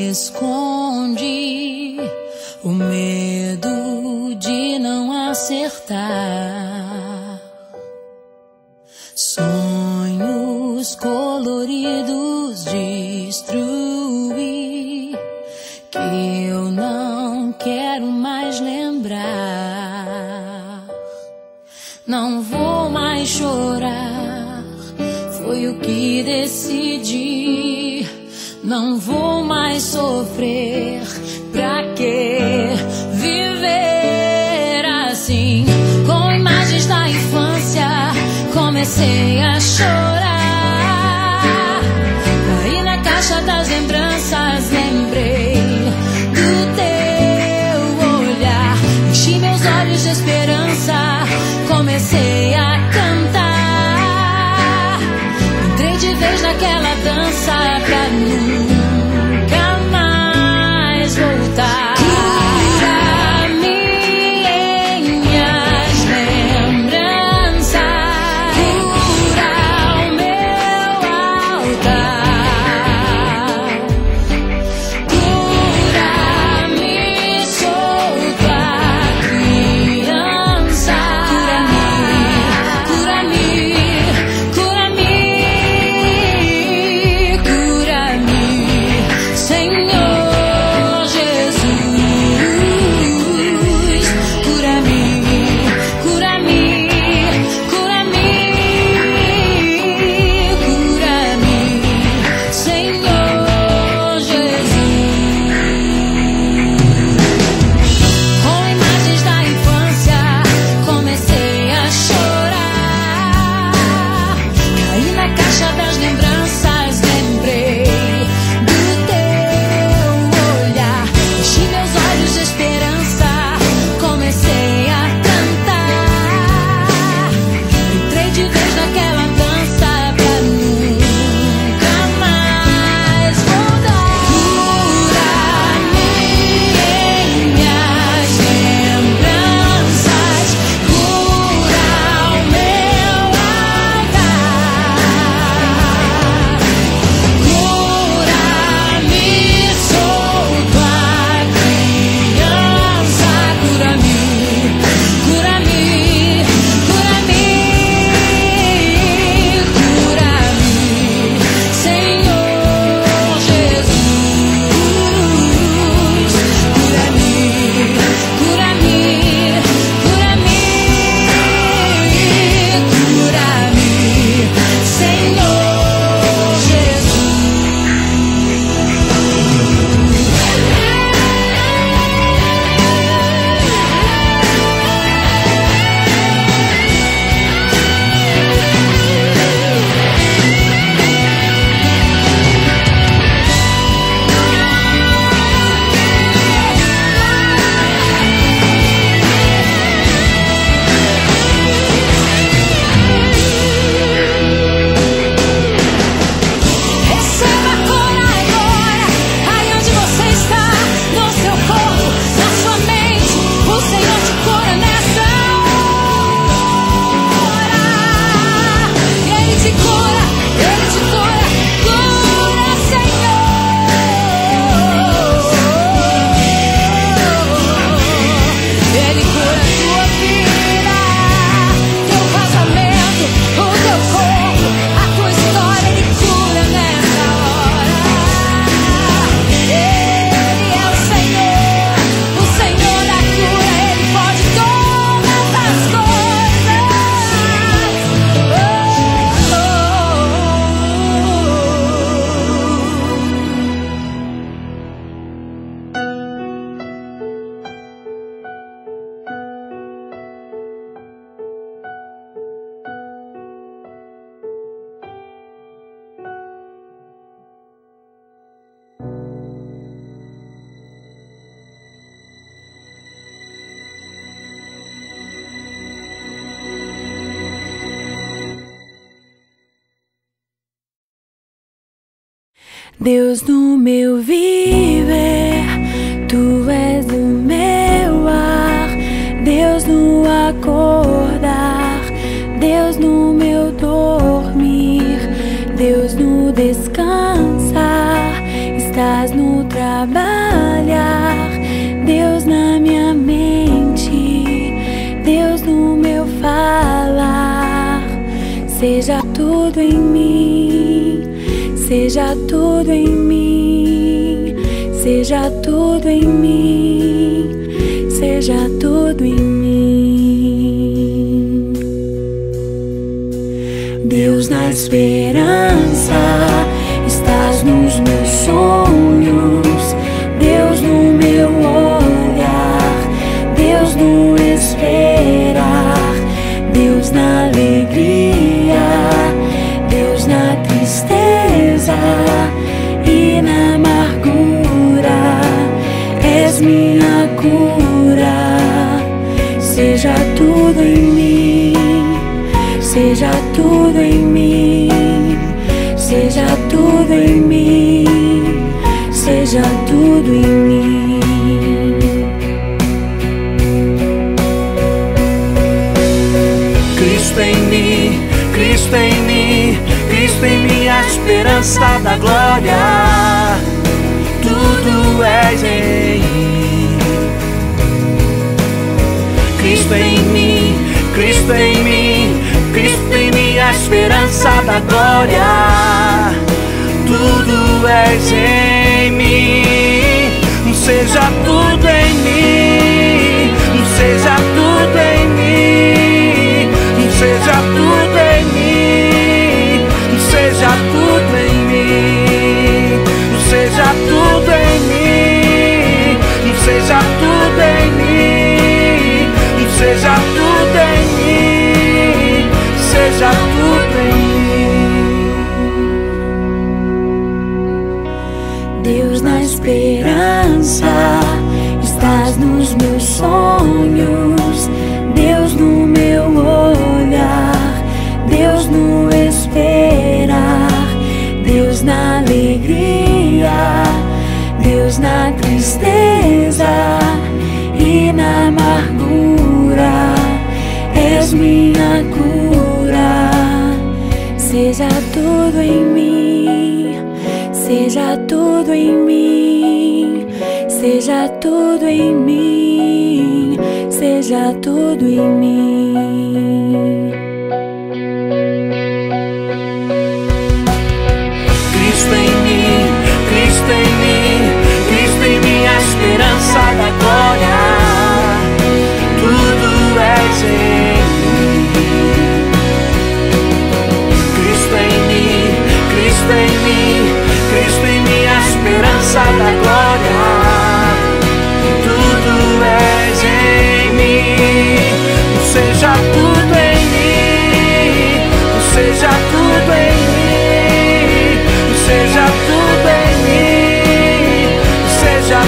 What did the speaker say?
esconde o medo de não acertar. Sonhos coloridos destruir que eu não quero mais lembrar. Não vou mais chorar, foi o que decidi. Não vou mais sofrer, pra que viver assim? Com imagens da infância comecei a chorar. Caí na caixa das lembranças, lembrei do teu olhar. Enchi meus olhos de esperança, comecei a cantar. Entrei de vez naquela dança pra nunca mais voltar. Deus no meu viver, Tu és o meu ar. Deus no acordar, Deus no meu dormir, Deus no descansar. Estás no trabalho, trabalhar, Deus na minha mente, Deus no meu falar. Seja tudo em mim, seja tudo em mim, seja tudo em mim, seja tudo em mim. Deus na esperança, estás nos meus sonhos, Deus no meu olhar, Deus no esperar, Deus na alegria, Deus na tristeza e na amargura, és minha cura. Seja tudo em mim, seja tudo em mim, seja tudo em mim, seja tudo em mim. Cristo em mim, Cristo em mim, Cristo em mim, a esperança da glória. Tudo és em mim. Cristo em mim, Cristo em mim, Cristo em mim, a esperança da glória. Tudo és em mim. Seja tudo em mim, seja tudo em mim, seja tudo em mim, seja tudo em mim, seja tudo em mim, seja tudo em mim, seja tudo em mim, seja tudo em mim. Deus na esperança, estás nos meus sonhos, Deus no meu olhar, Deus no esperar, Deus na alegria, Deus na tristeza e na amargura, és minha cura. Seja tudo em mim, seja tudo em mim, seja tudo em mim, seja tudo em mim. Cristo em mim, Cristo em mim, Cristo em mim, a esperança da glória. Tudo és em mim. Cristo em mim, Cristo em mim, Cristo em mim, a esperança da glória. Tudo és em mim. Seja tudo em mim, seja tudo em mim, seja tudo em mim, seja